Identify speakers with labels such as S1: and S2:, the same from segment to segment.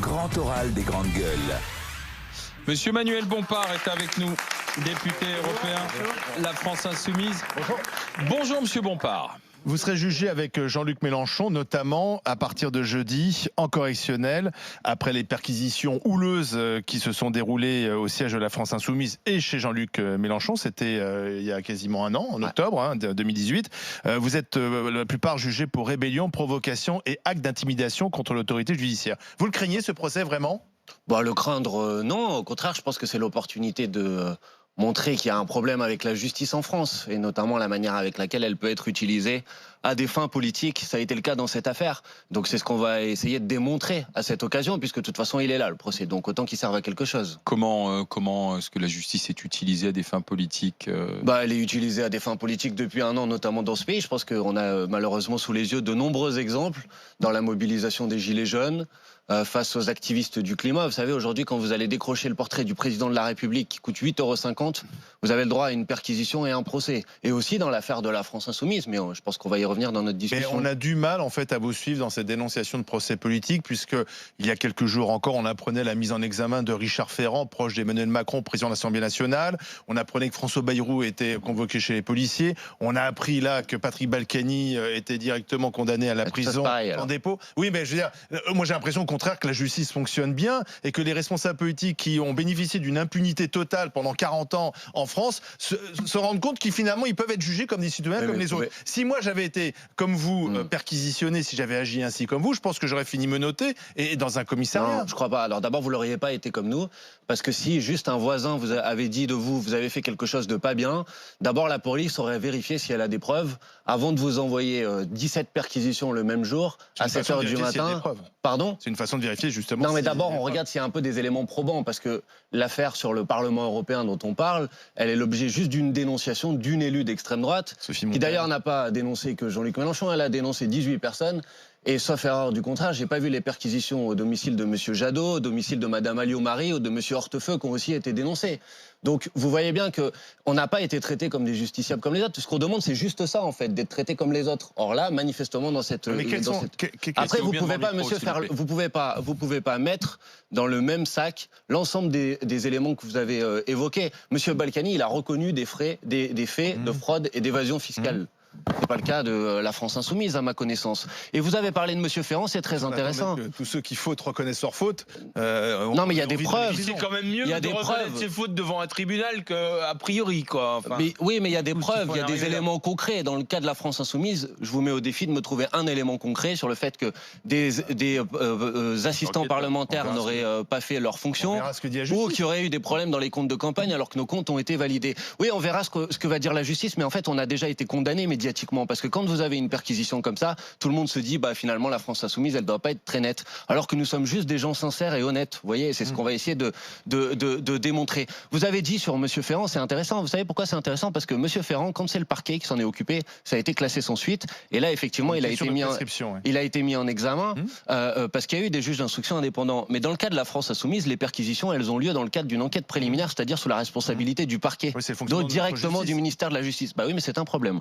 S1: grand oral des grandes gueules.
S2: Monsieur Manuel Bompard est avec nous, député européen, la France Insoumise.
S3: Bonjour.
S2: Bonjour Monsieur Bompard.
S3: Vous serez jugé avec Jean-Luc Mélenchon, notamment à partir de jeudi, en correctionnel, après les perquisitions houleuses qui se sont déroulées au siège de la France Insoumise et chez Jean-Luc Mélenchon. C'était il y a quasiment un an, en octobre 2018. Vous êtes la plupart jugés pour rébellion, provocation et acte d'intimidation contre l'autorité judiciaire. Vous le craignez, ce procès, vraiment ?
S4: Bon, le craindre, non. Au contraire, je pense que c'est l'opportunité de montrer qu'il y a un problème avec la justice en France, et notamment la manière avec laquelle elle peut être utilisée à des fins politiques. Ça a été le cas dans cette affaire. Donc c'est ce qu'on va essayer de démontrer à cette occasion, puisque de toute façon il est là, le procès. Donc autant qu'il serve à quelque chose.
S2: Comment est-ce que la justice est utilisée à des fins politiques
S4: Elle est utilisée à des fins politiques depuis un an, notamment dans ce pays. Je pense qu'on a malheureusement sous les yeux de nombreux exemples dans la mobilisation des Gilets jaunes, face aux activistes du climat. Vous savez, aujourd'hui, quand vous allez décrocher le portrait du président de la République qui coûte 8,50 €, vous avez le droit à une perquisition et un procès. Et aussi dans l'affaire de la France Insoumise, mais je pense qu'on va y revenir dans notre discussion.
S3: Mais on a du mal, en fait, à vous suivre dans cette dénonciation de procès politique, puisque il y a quelques jours encore, on apprenait la mise en examen de Richard Ferrand, proche d'Emmanuel Macron, président de l'Assemblée nationale. On apprenait que François Bayrou était convoqué chez les policiers. On a appris là que Patrick Balkany était directement condamné à la prison en dépôt. Oui, mais je veux dire, moi j'ai l'impression au contraire que la justice fonctionne bien et que les responsables politiques qui ont bénéficié d'une impunité totale pendant 40 ans en France se rendent compte qu'ils finalement ils peuvent être jugés comme des citoyens comme les autres. Si moi j'avais été comme vous perquisitionné, si j'avais agi ainsi comme vous, je pense que j'aurais fini menotté et dans un commissariat.
S4: Non, je crois pas. Alors d'abord, vous l'auriez pas été comme nous, parce que si juste un voisin vous avait dit de vous, vous avez fait quelque chose de pas bien, d'abord la police aurait vérifié si elle a des preuves avant de vous envoyer 17 perquisitions le même jour à 7 h du matin. Pardon ?
S3: C'est une façon de vérifier justement.
S4: Non, mais d'abord on regarde s'il y a un peu des éléments probants, parce que l'affaire sur le Parlement européen dont on parle, elle est l'objet juste d'une dénonciation d'une élue d'extrême droite, qui d'ailleurs n'a pas dénoncé que Jean-Luc Mélenchon, elle a dénoncé 18 personnes. Et sauf erreur du contraire, j'ai pas vu les perquisitions au domicile de Monsieur Jadot, au domicile de Madame Alliot-Marie ou de Monsieur Hortefeux qui ont aussi été dénoncés. Donc vous voyez bien que on n'a pas été traités comme des justiciables comme les autres. Ce qu'on demande, c'est juste ça en fait, d'être traités comme les autres. Or là, manifestement dans cette. Après, vous pouvez pas, monsieur, vous pouvez pas mettre dans le même sac l'ensemble des éléments que vous avez évoqués. Monsieur Balkany, il a reconnu des faits de fraude et d'évasion fiscale. C'est pas le cas de la France Insoumise, à ma connaissance. Et vous avez parlé de Monsieur Ferrand, c'est très intéressant.
S3: Tous ceux qui fautent reconnaissent leurs fautes.
S4: Non, mais il y a des preuves.
S5: C'est quand même mieux de reconnaître ses fautes devant un tribunal qu'a priori, quoi. Enfin,
S4: oui, mais il y a des preuves, il y a des éléments concrets. Dans le cas de la France Insoumise, je vous mets au défi de me trouver un élément concret sur le fait que des assistants parlementaires n'auraient pas fait leur fonction, ou qu'il y aurait eu des problèmes dans les comptes de campagne alors que nos comptes ont été validés. Oui, on verra ce que va dire la justice, mais en fait, on a déjà été condamnés médiatiquement, parce que quand vous avez une perquisition comme ça, tout le monde se dit finalement la France Insoumise, elle doit pas être très nette, alors que nous sommes juste des gens sincères et honnêtes. Vous voyez, c'est ce qu'on va essayer de démontrer. Vous avez dit sur Monsieur Ferrand, c'est intéressant. Vous savez pourquoi c'est intéressant? Parce que Monsieur Ferrand, quand c'est le parquet qui s'en est occupé, ça a été classé sans suite, et là effectivement il a été mis en examen parce qu'il y a eu des juges d'instruction indépendants. Mais dans le cas de la France Insoumise, les perquisitions, elles ont lieu dans le cadre d'une enquête préliminaire, c'est-à-dire sous la responsabilité du parquet, donc directement du ministère de la Justice. Bah oui, mais c'est un problème.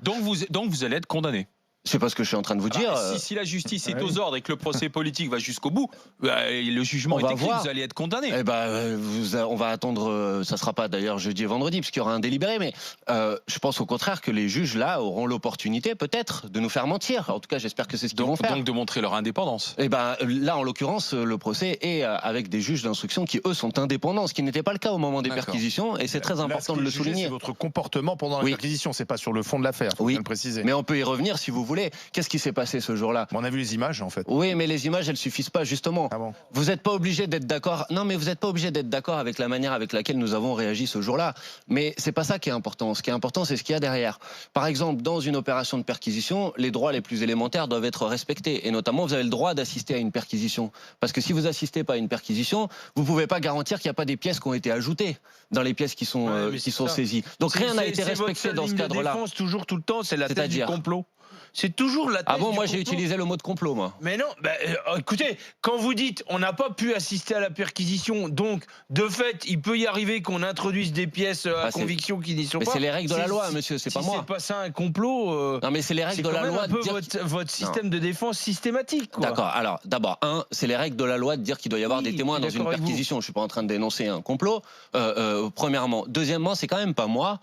S2: Donc vous allez être condamné.
S4: C'est pas ce que je suis en train de vous dire.
S2: Si la justice est aux ordres et que le procès politique va jusqu'au bout, le jugement est écrit, vous allez être condamné.
S4: On va attendre, ça sera pas d'ailleurs jeudi et vendredi, parce qu'il y aura un délibéré, mais je pense au contraire que les juges là auront l'opportunité peut-être de nous faire mentir. En tout cas, j'espère que c'est ce qu'ils vont faire.
S2: Donc de montrer leur indépendance.
S4: Là, en l'occurrence, le procès est avec des juges d'instruction qui, eux, sont indépendants, ce qui n'était pas le cas au moment des perquisitions, et c'est très important de le souligner.
S3: C'est votre comportement pendant la perquisition, c'est pas sur le fond de l'affaire, faut bien le préciser.
S4: Mais on peut y revenir si vous voulez. Qu'est-ce qui s'est passé ce jour-là?
S3: On a vu les images en fait.
S4: Oui, mais les images, elles suffisent pas, justement.
S3: Ah bon?
S4: Vous n'êtes pas obligé d'être d'accord. Non, mais vous n'êtes pas obligé d'être d'accord avec la manière avec laquelle nous avons réagi ce jour-là. Mais c'est pas ça qui est important. Ce qui est important, c'est ce qu'il y a derrière. Par exemple, dans une opération de perquisition, les droits les plus élémentaires doivent être respectés. Et notamment, vous avez le droit d'assister à une perquisition. Parce que si vous assistez pas à une perquisition, vous pouvez pas garantir qu'il n'y a pas des pièces qui ont été ajoutées dans les pièces qui sont saisies. Donc rien n'a été respecté dans ce cadre-là.
S5: Toujours tout le temps, c'est la thèse du complot. C'est toujours la thèse.
S4: Ah bon,
S5: du
S4: moi j'ai
S5: complot.
S4: utilisé le mot de complot, moi.
S5: Mais non, écoutez, quand vous dites on n'a pas pu assister à la perquisition, donc de fait, il peut y arriver qu'on introduise des pièces à conviction qui n'y sont
S4: mais
S5: pas.
S4: c'est les règles de la loi, monsieur, c'est pas moi.
S5: C'est pas ça un complot.
S4: Non, mais c'est les règles de la loi.
S5: C'est un peu votre système de défense systématique.
S4: D'accord. Alors, d'abord, c'est les règles de la loi de dire qu'il doit y avoir des témoins dans une perquisition. Je suis pas en train de dénoncer un complot. Premièrement. Deuxièmement, c'est quand même pas moi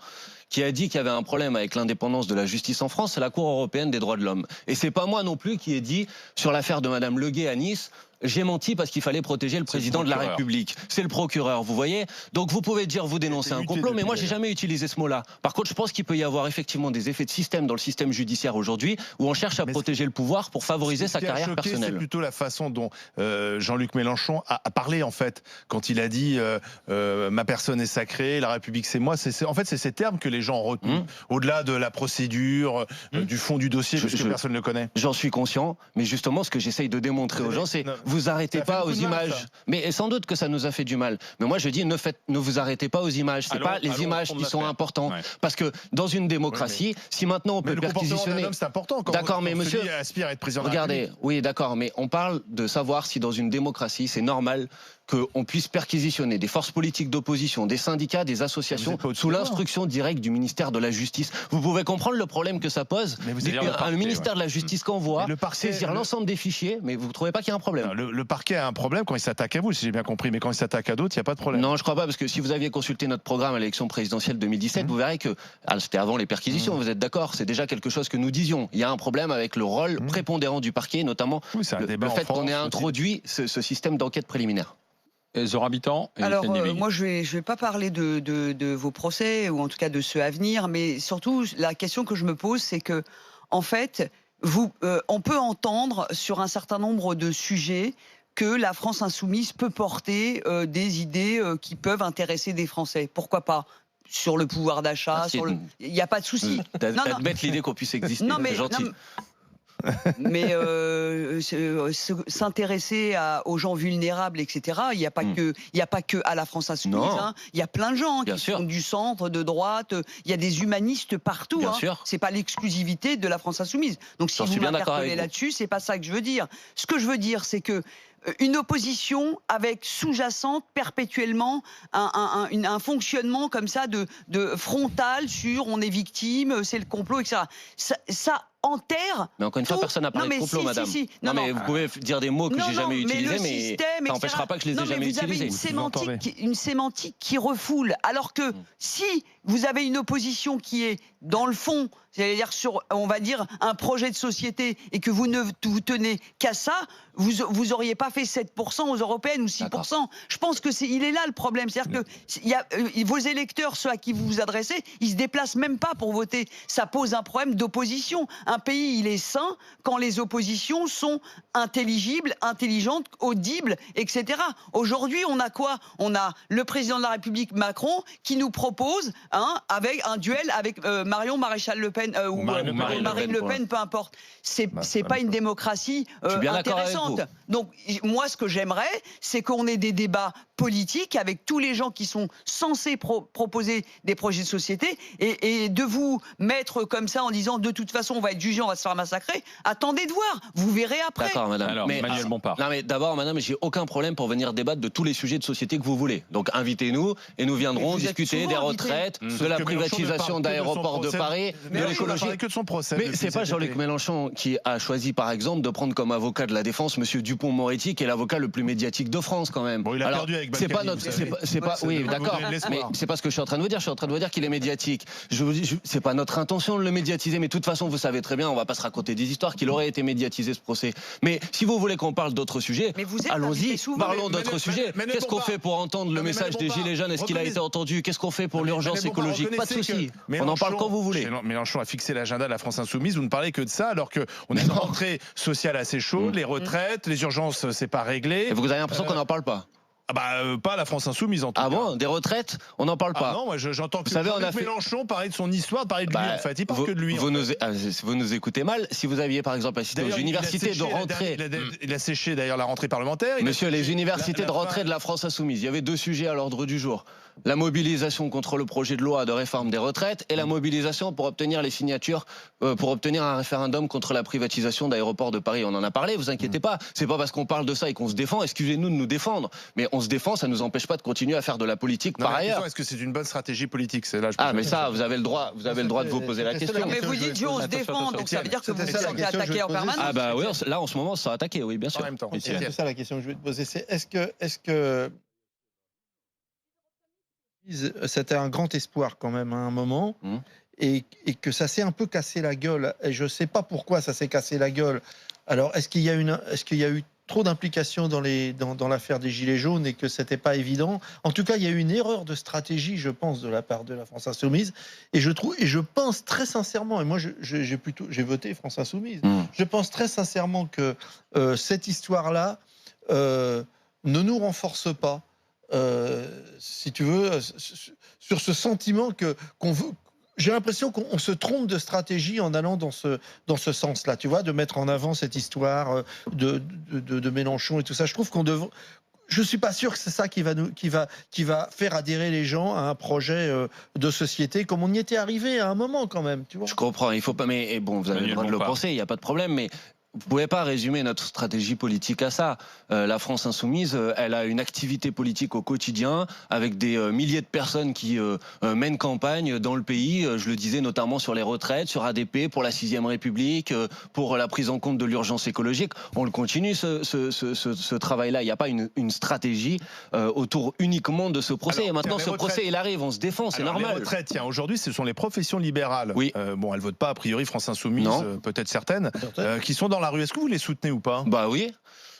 S4: qui a dit qu'il y avait un problème avec l'indépendance de la justice en France, c'est la Cour européenne des droits de l'homme. Et c'est pas moi non plus qui ai dit sur l'affaire de Madame Leguet à Nice. J'ai menti parce qu'il fallait protéger le président de la République. C'est le procureur, vous voyez. Donc vous pouvez dire, vous dénoncez un complot, mais moi j'ai jamais utilisé ce mot-là. Par contre, je pense qu'il peut y avoir effectivement des effets de système dans le système judiciaire aujourd'hui, où on cherche à protéger le pouvoir pour favoriser sa carrière personnelle.
S3: C'est plutôt la façon dont Jean-Luc Mélenchon a parlé, en fait, quand il a dit ma personne est sacrée, la République c'est moi. En fait, c'est ces termes que les gens ont retenus, au-delà de la procédure, du fond du dossier, parce que personne ne le connaît.
S4: J'en suis conscient, mais justement, ce que j'essaye de démontrer aux gens, c'est vous arrêtez pas aux images. Mais sans doute que ça nous a fait du mal. Mais moi, je dis, ne vous arrêtez pas aux images. C'est pas les images qui sont importantes. Ouais. Parce que dans une démocratie, si maintenant on peut perquisitionner...
S3: C'est important.
S4: D'accord, mais monsieur...
S3: aspire à être président de la
S4: Regardez,
S3: République.
S4: oui, d'accord, mais on parle de savoir si dans une démocratie, c'est normal qu'on puisse perquisitionner des forces politiques d'opposition, des syndicats, des associations, sous l'instruction directe du ministère de la Justice. Vous pouvez comprendre le problème que ça pose. Le ministère de la Justice qu'envoie saisir l'ensemble des fichiers, mais vous ne trouvez pas qu'il y a un problème?
S3: Le parquet a un problème quand il s'attaque à vous, si j'ai bien compris, mais quand il s'attaque à d'autres, il n'y a pas de problème.
S4: Non, je ne crois pas, parce que si vous aviez consulté notre programme à l'élection présidentielle 2017, vous verrez que c'était avant les perquisitions, vous êtes d'accord, c'est déjà quelque chose que nous disions. Il y a un problème avec le rôle prépondérant du parquet, notamment le fait qu'on ait introduit ce système d'enquête préliminaire.
S2: Zora Habitant.
S6: Alors, moi, je vais pas parler de vos procès, ou en tout cas de ceux à venir, mais surtout, la question que je me pose, c'est que, en fait, on peut entendre sur un certain nombre de sujets que la France insoumise peut porter des idées qui peuvent intéresser des Français. Pourquoi pas? Sur le pouvoir d'achat, il n'y a pas de souci.
S4: T'as bête l'idée qu'on puisse exister, c'est gentil.
S6: Mais s'intéresser aux gens vulnérables, etc. Il n'y a pas que à la France insoumise. Hein. Il y a plein de gens qui sont du centre, de droite. Il y a des humanistes partout. C'est pas l'exclusivité de la France insoumise. Donc si vous m'interpellez là-dessus, c'est pas ça que je veux dire. Ce que je veux dire, c'est que une opposition avec sous-jacente perpétuellement un fonctionnement comme ça de frontal sur on est victime, c'est le complot, etc. Ça enterre.
S4: Mais encore une fois, personne n'a parlé de complot, madame. Non, mais vous pouvez dire des mots que j'ai jamais utilisés, mais ça n'empêchera pas que je les ai jamais utilisés.
S6: Vous avez une sémantique qui refoule. Alors que si vous avez une opposition qui est dans le fond, c'est-à-dire sur, on va dire, un projet de société, et que vous ne vous tenez qu'à ça, vous n'auriez pas fait 7% aux européennes ou 6%. Je pense que il est là le problème. C'est-à-dire que vos électeurs, ceux à qui vous vous adressez, ils se déplacent même pas pour voter. Ça pose un problème d'opposition. Un pays, il est sain quand les oppositions sont intelligibles, intelligentes, audibles, etc. Aujourd'hui, on a quoi? On a le président de la République, Macron, qui nous propose avec un duel avec Marion Maréchal Le Pen ou Marine Le Pen, peu importe. C'est pas une démocratie intéressante. Donc moi, ce que j'aimerais, c'est qu'on ait des débats politiques avec tous les gens qui sont censés proposer des projets de société, et de vous mettre comme ça en disant de toute façon on va être jugé, on va se faire massacrer. Attendez de voir, vous verrez après.
S4: D'accord, madame.
S2: Alors, Manuel Bompard.
S4: Non, mais d'abord, madame, j'ai aucun problème pour venir débattre de tous les sujets de société que vous voulez. Donc invitez-nous et nous viendrons discuter des retraites, de la privatisation d'aéroports de Paris, de l'écologie. Mais c'est pas Jean-Luc Mélenchon qui a choisi, par exemple, de prendre comme avocat de la défense Monsieur Dupond-Moretti, qui est l'avocat le plus médiatique de France, quand même.
S3: Bon, il a perdu avec
S4: c'est pas notre, oui, d'accord. Mais c'est pas ce que je suis en train de vous dire. Je suis en train de vous dire qu'il est médiatique. Je vous dis, c'est pas notre intention de le médiatiser. Mais de toute façon, vous savez très bien, on va pas se raconter des histoires qu'il aurait été médiatisé ce procès. Mais si vous voulez qu'on parle d'autres sujets, allons-y, parlons d'autres sujets. Qu'est-ce qu'on fait pour entendre le message des Gilets jaunes? Est-ce qu'il a été entendu? Qu'est-ce qu'on fait pour l'urgence écologique? Pas de souci. On en parle quand vous voulez.
S3: Mélenchon a fixé l'agenda de la France insoumise. Vous ne parlez que de ça, alors qu'on a une rentrée sociale assez chaude, les retraites, les urgences, c'est pas réglé.
S4: Et vous avez l'impression qu'on n'en parle pas?
S3: Pas la France insoumise en tout cas.
S4: Ah bon? Des retraites? On n'en parle pas?
S3: Non, moi j'entends que Mélenchon parler de son histoire, parler de lui en fait. Il parle que de lui.
S4: Vous nous écoutez mal. Si vous aviez par exemple assisté aux universités de rentrée...
S3: Il a séché d'ailleurs la rentrée parlementaire.
S4: Monsieur, les universités de rentrée de la France insoumise, il y avait 2 sujets à l'ordre du jour. la mobilisation contre le projet de loi de réforme des retraites et la mobilisation pour obtenir les signatures, pour obtenir un référendum contre la privatisation d'aéroports de Paris. On en a parlé, vous inquiétez pas. C'est pas parce qu'on parle de ça et qu'on se défend, excusez-nous de nous défendre, mais on se défend, ça nous empêche pas de continuer à faire de la politique par ailleurs.
S3: Est-ce que c'est une bonne stratégie politique? C'est là,
S4: mais ça, vous avez le droit de vous poser la question.
S6: Mais vous dites, on se défend, donc ça veut dire que vous vous sentez attaqué en permanence.
S4: Ah bah oui, là en ce moment, ça a attaqué, oui, bien sûr.
S3: En même temps.
S7: C'est ça la question que je vais te poser, c'est est-ce que c'était un grand espoir quand même à un moment, et que ça s'est un peu cassé la gueule, et je ne sais pas pourquoi ça s'est cassé la gueule. Alors est-ce qu'il y a eu trop d'implications dans l'affaire des Gilets jaunes et que c'était pas évident? En tout cas, il y a eu une erreur de stratégie, je pense, de la part de la France Insoumise, et je pense très sincèrement, et moi j'ai voté France Insoumise, je pense très sincèrement que cette histoire-là ne nous renforce pas. Si tu veux, sur ce sentiment qu'on veut. J'ai l'impression qu'on se trompe de stratégie en allant dans ce sens-là, tu vois, de mettre en avant cette histoire de Mélenchon et tout ça. Je trouve qu'on devrait. Je suis pas sûr que c'est ça qui va faire adhérer les gens à un projet de société comme on y était arrivé à un moment quand même, tu vois.
S4: Je comprends, il faut pas. Mais bon, vous avez le droit de le penser, il n'y a pas de problème, mais. Vous pouvez pas résumer notre stratégie politique à ça. La France Insoumise, elle a une activité politique au quotidien avec des milliers de personnes qui mènent campagne dans le pays. Je le disais notamment sur les retraites, sur ADP, pour la 6ème République, pour la prise en compte de l'urgence écologique. On le continue ce travail-là. Il n'y a pas une stratégie autour uniquement de ce procès. Et maintenant, ce procès, il arrive, on se défend, c'est normal.
S3: Les retraites, tiens, aujourd'hui, ce sont les professions libérales.
S4: Oui.
S3: Bon, elles votent pas a priori France Insoumise, peut-être certaines, qui sont dans la rue. Est-ce que vous les soutenez ou pas?
S4: Bah oui.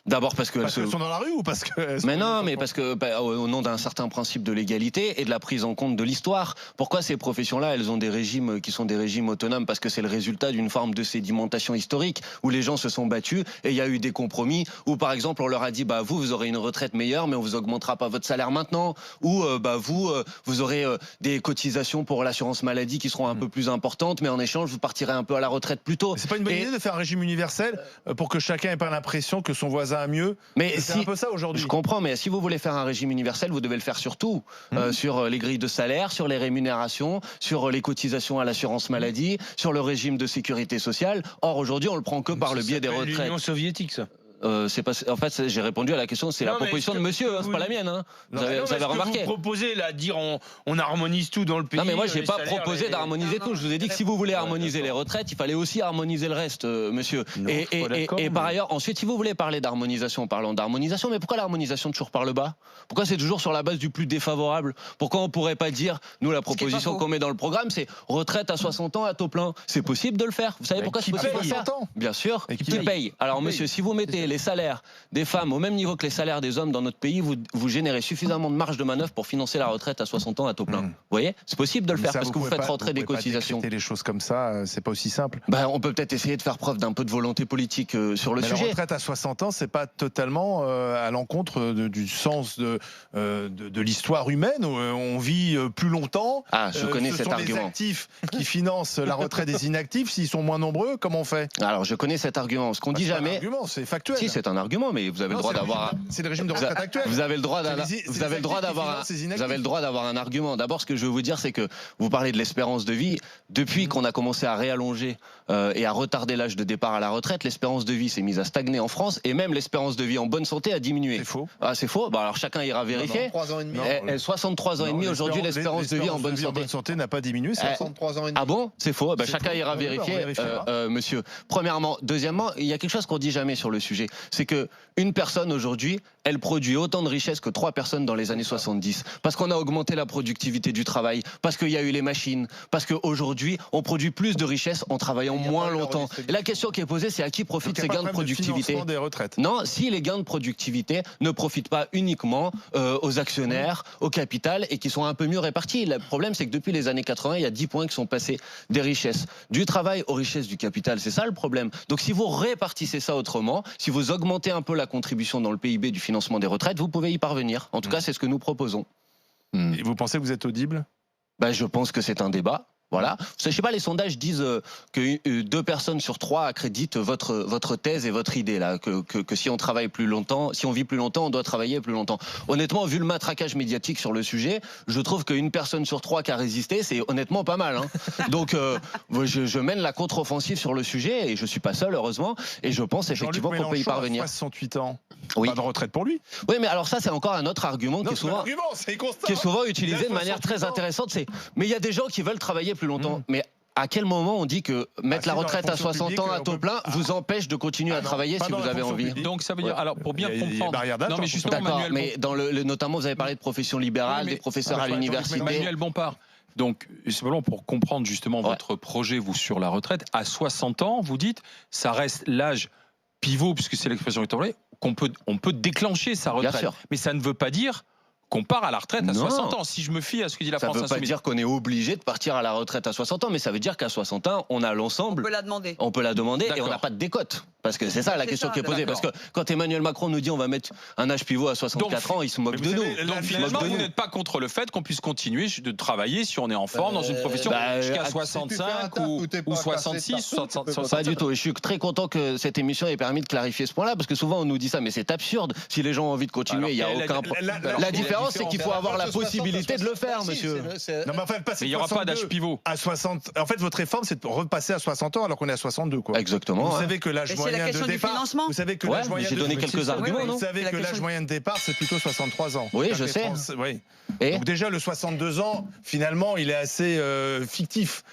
S4: D'abord parce qu'elles
S3: sont dans la rue ou parce que...
S4: Mais non, mais parce que au nom d'un certain principe de l'égalité et de la prise en compte de l'histoire. Pourquoi ces professions-là, elles ont des régimes qui sont des régimes autonomes? Parce que c'est le résultat d'une forme de sédimentation historique où les gens se sont battus et il y a eu des compromis où par exemple on leur a dit vous aurez une retraite meilleure mais on vous augmentera pas votre salaire maintenant, ou vous aurez des cotisations pour l'assurance maladie qui seront un peu plus importantes mais en échange vous partirez un peu à la retraite plus tôt.
S3: C'est pas une bonne idée de faire un régime universel pour que chacun ait pas l'impression que son voisin a mieux?
S4: Mais
S3: c'est un peu ça aujourd'hui.
S4: Je comprends, mais si vous voulez faire un régime universel, vous devez le faire sur tout. Sur les grilles de salaire, sur les rémunérations, sur les cotisations à l'assurance maladie, sur le régime de sécurité sociale. Or, aujourd'hui, on le prend que par le biais des retraites.
S5: L'Union soviétique, ça.
S4: C'est pas. En fait, j'ai répondu à la question. C'est la proposition de monsieur, c'est pas la mienne. Hein. Vous avez remarqué.
S5: Vous proposez là, dire on harmonise tout dans le pays.
S4: Non, mais moi, j'ai pas proposé d'harmoniser tout. Je vous ai dit que si vous voulez harmoniser les retraites, il fallait aussi harmoniser le reste, monsieur. Et par ailleurs, ensuite, si vous voulez parler d'harmonisation, parlons d'harmonisation. Mais pourquoi l'harmonisation toujours par le bas? Pourquoi c'est toujours sur la base du plus défavorable? Pourquoi on pourrait pas dire, nous, la proposition qu'on met dans le programme, c'est retraite à 60 ans à taux plein? C'est possible de le faire. Vous savez pourquoi c'est possible de le faire? Bien sûr. Qui paye? Alors, monsieur, si vous mettez les salaires des femmes au même niveau que les salaires des hommes dans notre pays, vous générez suffisamment de marge de manœuvre pour financer la retraite à 60 ans à taux plein. Vous voyez, c'est possible de le faire parce que vous faites rentrer des cotisations.
S3: Les choses comme ça, c'est pas aussi simple.
S4: On peut peut-être essayer de faire preuve d'un peu de volonté politique sur le sujet.
S3: La retraite à 60 ans, c'est pas totalement à l'encontre du sens de l'histoire humaine. On vit plus longtemps.
S4: Ah, je connais cet argument.
S3: Ce sont les actifs qui financent la retraite des inactifs. S'ils sont moins nombreux, comment on fait?
S4: Alors, je connais cet argument. Ce qu'on dit jamais.
S3: C'est un argument, c'est factuel.
S4: Si, c'est un argument, mais vous avez le droit d'avoir.
S3: C'est le régime de retraite actuel.
S4: Vous avez le droit d'avoir un argument. D'abord, ce que je veux vous dire, c'est que vous parlez de l'espérance de vie. Depuis qu'on a commencé à réallonger et à retarder l'âge de départ à la retraite, l'espérance de vie s'est mise à stagner en France et même l'espérance de vie en bonne santé a diminué.
S3: C'est faux.
S4: Ah, c'est faux. Alors chacun ira vérifier.
S7: 3 ans et demi.
S4: 63 ans et demi aujourd'hui, l'espérance de vie en bonne santé
S3: n'a pas diminué.
S7: 63 ans et demi.
S4: Ah bon? C'est faux. Chacun ira vérifier, monsieur. Premièrement, deuxièmement, il y a quelque chose qu'on dit jamais sur le sujet, c'est que une personne aujourd'hui, elle produit autant de richesses que 3 personnes dans les années 70. Parce qu'on a augmenté la productivité du travail, parce qu'il y a eu les machines, parce qu'aujourd'hui, on produit plus de richesses en travaillant moins longtemps. Et la question qui est posée, c'est à qui profitent ces gains de productivité?
S3: Des retraites.
S4: Non, si les gains de productivité ne profitent pas uniquement aux actionnaires, au capital, et qui sont un peu mieux répartis. Le problème, c'est que depuis les années 80, il y a 10 points qui sont passés des richesses du travail aux richesses du capital. C'est ça le problème. Donc si vous répartissez ça autrement, si vous augmentez un peu la contribution dans le PIB du financement des retraites, vous pouvez y parvenir. En tout cas, c'est ce que nous proposons.
S3: Et vous pensez que vous êtes audible?
S4: Je pense que c'est un débat. Voilà. Je sais pas, les sondages disent que 2 personnes sur 3 accréditent votre thèse et votre idée là, que si on travaille plus longtemps, si on vit plus longtemps, on doit travailler plus longtemps. Honnêtement, vu le matraquage médiatique sur le sujet, je trouve qu'une personne sur 3 qui a résisté, c'est honnêtement pas mal. Hein. Donc, je mène la contre-offensive sur le sujet et je suis pas seul, heureusement. Et je pense effectivement qu'on peut y parvenir.
S3: 68 ans.
S4: Oui.
S3: Pas de retraite pour lui.
S4: Oui, mais alors ça, c'est encore un autre argument qui est souvent utilisé de manière très intéressante. Mais il y a des gens qui veulent travailler plus longtemps. Mais à quel moment on dit que mettre la retraite à 60 ans à taux plein vous empêche de continuer à travailler si vous avez envie?
S2: Donc ça veut dire, alors pour bien comprendre,
S3: non
S2: mais justement,
S4: d'accord, mais dans notamment vous avez parlé de profession libérale, des professeurs à l'université.
S2: Manuel Bompard. Donc, simplement pour comprendre justement votre projet, vous, sur la retraite, à 60 ans, vous dites, ça reste l'âge pivot, puisque c'est l'expression qui est employée, on peut déclencher sa retraite. Mais ça ne veut pas dire qu'on part à la retraite à 60 ans. Si je me fie à ce que dit la France Insoumise.
S4: Ça ne veut pas dire qu'on est obligé de partir à la retraite à 60 ans, mais ça veut dire qu'à 60 ans, on a l'ensemble.
S6: On peut la demander.
S4: On peut la demander et on n'a pas de décote. Parce que c'est ça la question qui est posée. Parce que quand Emmanuel Macron nous dit on va mettre un âge pivot à 64 ans, il se moque de nous.
S2: Donc finalement, vous n'êtes pas contre le fait qu'on puisse continuer de travailler si on est en forme dans une profession jusqu'à 65 ou 66, 67.
S4: Pas du tout. Et je suis très content que cette émission ait permis de clarifier ce point-là, parce que souvent on nous dit ça, mais c'est absurde. Si les gens ont envie de continuer, il n'y a aucun problème. La différence, c'est qu'il faut avoir la possibilité de le faire, monsieur.
S3: Non, mais en fait,
S2: il n'y aura pas d'âge pivot.
S3: À 60. En fait, votre réforme, c'est de repasser à 60 ans alors qu'on est à 62, quoi.
S4: Exactement.
S3: Vous savez que l'âge moyen de départ. Vous savez que l'âge moyen.
S4: J'ai donné quelques arguments, non?
S3: Vous savez que l'âge moyen de départ, c'est plutôt 63 ans.
S4: Oui, je sais.
S3: Oui. Donc déjà, le 62 ans, finalement, il est assez fictif.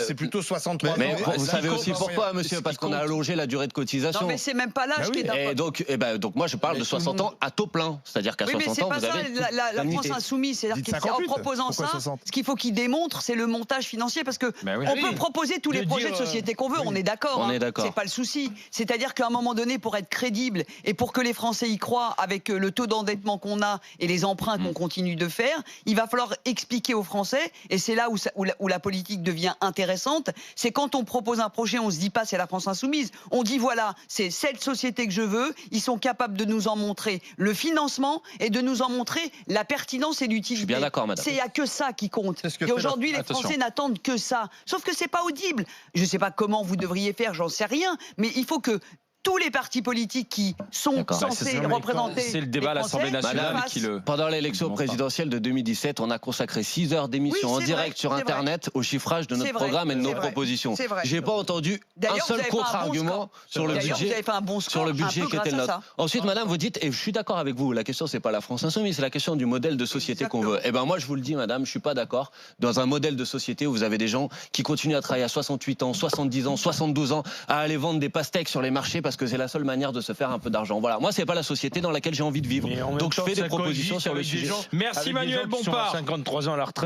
S3: C'est plutôt 63 ans.
S4: Mais vous savez aussi pourquoi, monsieur? Parce qu'on a allongé la durée de cotisation.
S6: Non, mais c'est même pas l'âge qui est d'accord.
S4: Donc moi, je parle de 60 ans à taux plein. C'est-à-dire qu'à 60 ans, vous avez
S6: la France Insoumise, c'est-à-dire qu'en proposant ça, ce qu'il faut qu'il démontre, c'est le montage financier, parce que on peut proposer tous les projets de société qu'on veut, on est d'accord.
S4: On est d'accord.
S6: C'est pas le souci. C'est-à-dire qu'à un moment donné, pour être crédible et pour que les Français y croient, avec le taux d'endettement qu'on a et les emprunts qu'on continue de faire, il va falloir expliquer aux Français, et c'est là où la politique devient intéressante, c'est quand on propose un projet, on se dit pas c'est la France Insoumise, on dit voilà, c'est cette société que je veux, ils sont capables de nous en montrer le financement et de nous en montrer la pertinence et l'utilité.
S4: Je suis bien d'accord, madame.
S6: Il n'y a que ça qui compte. Et aujourd'hui, les Français n'attendent que ça. Sauf que c'est pas audible. Je ne sais pas comment vous devriez faire, j'en sais rien, mais il faut que tous les partis politiques qui sont censés représenter.
S2: C'est le débat à l'Assemblée nationale qui le.
S4: Pendant l'élection présidentielle de 2017, on a consacré 6 heures d'émission en direct sur Internet au chiffrage de notre programme et de nos propositions. J'ai pas entendu un seul contre-argument sur le budget. Sur le budget qui était le nôtre. Ensuite, madame, vous dites, et je suis d'accord avec vous, la question c'est pas la France Insoumise, c'est la question du modèle de société qu'on veut. Eh ben moi je vous le dis, madame, je suis pas d'accord. Dans un modèle de société où vous avez des gens qui continuent à travailler à 68 ans, 70 ans, 72 ans, à aller vendre des pastèques sur les marchés parce que c'est la seule manière de se faire un peu d'argent. Voilà, moi c'est pas la société dans laquelle j'ai envie de vivre. Donc je fais des propositions sur le sujet.
S2: Merci Manuel Bompard.
S5: 53 ans à la retraite.